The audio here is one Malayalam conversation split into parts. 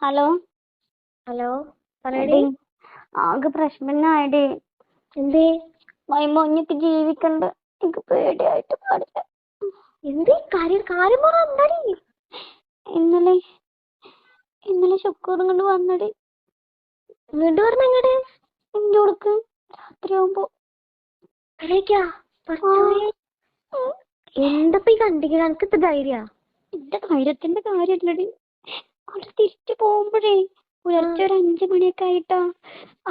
ഹലോ. ഹലോ പറയടി. എടി, ആകെ പ്രശ്നമായടി. എന്തേ? മൈമോഞ്ഞിക്ക് ജീവിക്കണ്ട. എനിക്ക് പേടിയായിട്ട് പാടില്ല. എന്തേ കാര്യം പറ. എന്താടി? ഇന്നലെ ഇന്നലെ ശുക്കൂറും കൊണ്ട് വന്നടി. ഇങ്ങോട്ട് പറഞ്ഞ എങ്ങടെ? എന്റെ കൊടുക്ക് രാത്രിയാവുമ്പോ എന്തപ്പ ഈ കണ്ടിക്കണ? എനിക്ക് ഇത്ര ധൈര്യ? എന്റെ ധൈര്യത്തിന്റെ കാര്യല്ലടി. അവിടെ തിരിച്ചു പോകുമ്പോഴേ പുലർച്ചെ ഒരു 5 മണിയൊക്കെ ആയിട്ടാ.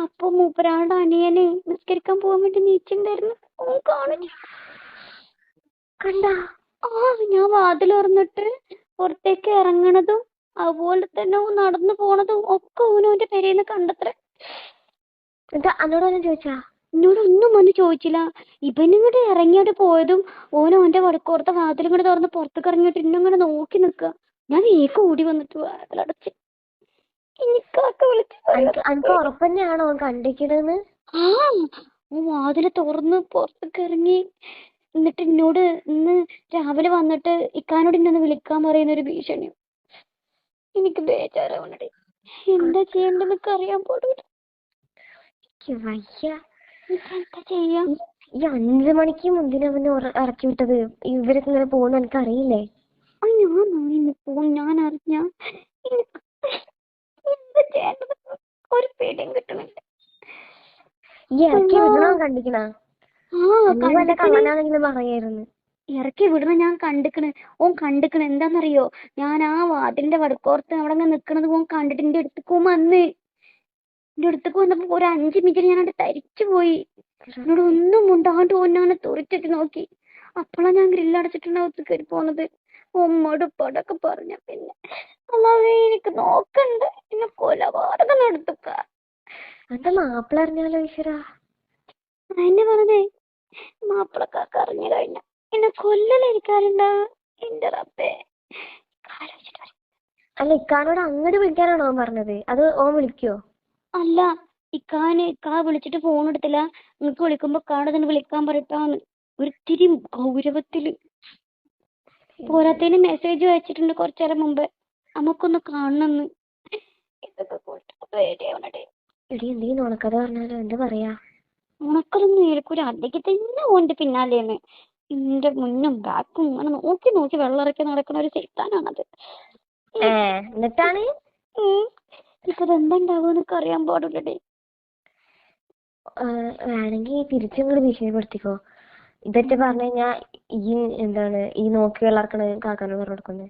അപ്പൊ മൂപ്പരാളുടെ അനിയന് നിസ്കരിക്കാൻ പോകാൻ വേണ്ടി നീച്ചിണ്ടായിരുന്നു. കാണിച്ചു കണ്ടാ? ഞാൻ വാതിൽ തുറന്നിട്ട് പുറത്തേക്ക് ഇറങ്ങണതും അതുപോലെ തന്നെ നടന്നു പോണതും ഒക്കെ ഓനോന്റെ പെരേന്ന് കണ്ടത്രേ. എന്താ അന്നോട് ചോദിച്ചാ? എന്നോടൊന്നും വന്ന് ചോദിച്ചില്ല. ഇവനിങ്ങോട്ട് ഇറങ്ങിയോട്ട് പോയതും ഓന്റെ വടക്കോർത്ത വാതിലും കൂടെ തുറന്ന് പുറത്തേക്ക് ഇറങ്ങിയിട്ട് ഇന്നിങ്ങനെ നോക്കി നിക്കുക. ഞാൻ വേഗം ഓടി വന്നിട്ട് വാതിലടച്ച് എനിക്കൊക്കെ അനക്ക് ഉറപ്പന്നെയാണോ കണ്ടിക്കണെന്ന്? വാതില് തുറന്ന് പുറത്തേക്ക് ഇറങ്ങി. എന്നിട്ട് എന്നോട് ഇന്ന് രാവിലെ വന്നിട്ട് ഇക്കാനോട് ഇന്നൊന്ന് വിളിക്കാൻ പറയുന്നൊരു ഭീഷണിയും. എനിക്ക് ബേജാറാവണടി. എന്താ ചെയ്യണ്ടെന്നൊക്കെ അറിയാൻ പാടില്ല. എന്താ ചെയ്യാ? ഈ 5 മണിക്ക് മുന്തിനെ അവന് ഇറക്കി വിട്ടത് ഇവരൊക്കെ ഇങ്ങനെ പോകുന്ന എനിക്ക് അറിയില്ലേ? ഞാൻ അറിഞ്ഞ എന്താ ചെയ്യേണ്ടത്? ഒരു പേടിയും കിട്ടണില്ല. ഈ ഇറക്കി വിടണോ കണ്ടിക്കണ? വല്ല കള്ളനാണെങ്കിലും പറയായിരുന്നു. ഇറക്കി വിടണ ഞാൻ കണ്ടിക്കണ്. ഓൻ കണ്ടിക്കണ്. എന്താന്നറിയോ, ഞാൻ ആ വാതിലിന്റെ വടക്കോർത്ത് അവിടെ നിക്കണത് ഓൻ കണ്ടിട്ട് എന്റെ അടുത്തേക്ക് വന്ന്. എന്റെ അടുത്തേക്ക് വന്നപ്പോ ഒരു 5 മിനിറ്റ് ഞാൻ അവിടെ തരിച്ചു പോയി. എന്നോട് ഒന്നും മുണ്ടാണ്ട് ഓനാണ് തുറിച്ചിട്ട് നോക്കി. അപ്പോഴാണ് ഞാൻ ഗ്രില്ലടച്ചിട്ടുണ്ടാവും കയറി പോണത്. ഉമ്മോട് ഉപ്പാടൊക്കെ പറഞ്ഞ പിന്നെ അല്ലാതെ എനിക്ക് നോക്കണ്ട. എന്നെ കൊലപാതകം നടത്തുക. എന്താ മാപ്പിള അറിഞ്ഞാലോ ഈശ്വരാ? എന്നെ പറഞ്ഞേ, മാപ്പിളക്കാർക്ക് അറിഞ്ഞു കഴിഞ്ഞ എന്നെ കൊല്ലലിരിക്കാറുണ്ടാവുക. എന്റെ റബ്ബേ. അല്ല, ഇക്കാനോട് അങ്ങോട്ട് വിളിക്കാനാണോ ഓൻ പറഞ്ഞത്? അത് ഓൻ വിളിക്കോ? അല്ല, ഇക്കാ വിളിച്ചിട്ട് ഫോൺ എടുത്തില്ല. നിങ്ങക്ക് വിളിക്കുമ്പോ ഇക്കാടെ തന്നെ വിളിക്കാൻ പറയട്ടാന്ന് ഒരിത്തിരി ഗൗരവത്തില്. പോരാത്തതിന് മെസ്സേജ് അയച്ചിട്ടുണ്ട് കുറച്ചേരം മുമ്പ്, നമുക്കൊന്ന് കാണണമെന്ന്. ഇതൊക്കെ പേടിയാവണേ. എടി എന്തെങ്കിലും ഉണക്കഥ പറഞ്ഞാലോ? എന്താ പറയാ? ഉണക്കലൊന്നും ഏൽക്കൂല. അല്ലെങ്കിൽ തന്നെ ഓന്റെ പിന്നാലെയാണ്. എന്റെ മുന്നും ബാക്കും അങ്ങനെ നോക്കി നോക്കി വെള്ളറക്കി നടക്കുന്ന ഒരു സൈത്താനാണത്. എന്നിട്ടാണ് ഇപ്പൊ എന്താണ്ടാവുന്നൊക്കെ അറിയാൻ പാടില്ലടേ. വേണമെങ്കിൽ തിരിച്ചിങ്ങോട്ട് ഭീഷണിപ്പെടുത്തിക്കോ. ഇതൊക്കെ പറഞ്ഞു കഴിഞ്ഞാ ഈ നോക്കി വെള്ളറക്കണ കാക്കാനോട് പറഞ്ഞു കൊടുക്കുന്നത്.